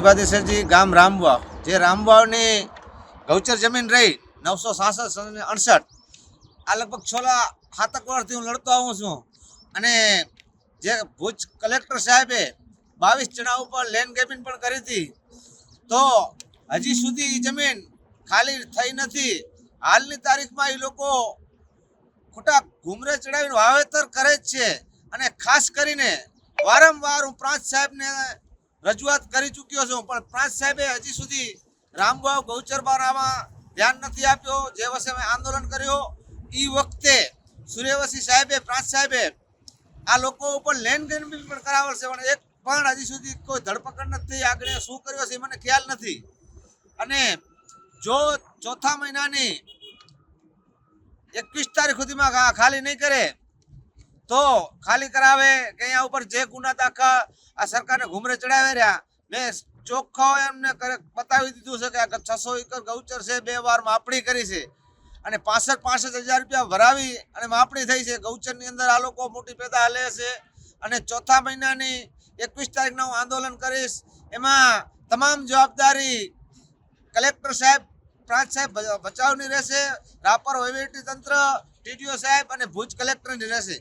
વિભાદેસરજી ગામ રામવાવ, જે રામવાવની ગૌચર જમીન રહી 966 આ લગભગ 6-7 વર્ષથી હું લડતો આવું છું. અને જે ભુજ કલેક્ટર સાહેબે 22 જણા ઉપર લેન્ડ ગેબિંગ પણ કરી હતી, તો હજી સુધી જમીન ખાલી થઈ નથી. હાલની તારીખમાં એ લોકો ખોટા ઘુમરે ચડાવીને વાવેતર કરે જ છે. અને ખાસ કરીને વારંવાર હું પ્રાંત સાહેબને રજૂઆત કરી ચૂક્યો છું, પણ પ્રાંત સાહેબે હજી સુધી રામવાવ ગૌચરબારામાં ધ્યાન નથી આપ્યો. જે વર્ષે અમે આંદોલન કર્યો એ વખતે સૂર્યવંશી સાહેબે, પ્રાંત સાહેબે આ લોકો ઉપર લેન્ડ ગેબિંગ પણ કરાવેલ છે, પણ એક પણ હજી સુધી કોઈ ધરપકડ નથી. આગળ શું કર્યો છે એ મને ખ્યાલ નથી. અને જો ચોથા મહિનાની 21 તારીખ સુધીમાં ખાલી નહીં કરે તો ખાલી કરાવે કે અહીંયા ઉપર જે ગુના દાખલ આ સરકારને ઘુમરે ચડાવી રહ્યા, મેં ચોખ્ખો એમને બતાવી દીધું છે કે 600 એકર ગૌચર છે, 2 વાર માપણી કરી છે અને 65,000 રૂપિયા ભરાવી અને માપણી થઈ છે. ગૌચરની અંદર આ લોકો મોટી પેદા હાલે છે. અને ચોથા મહિનાની 21 તારીખના હું આંદોલન કરીશ. એમાં તમામ જવાબદારી કલેક્ટર સાહેબ, પ્રાંત સાહેબ બચાવની રહેશે, રાપર વહીવટી તંત્ર, ટીડીઓ સાહેબ અને ભુજ કલેક્ટરની રહેશે.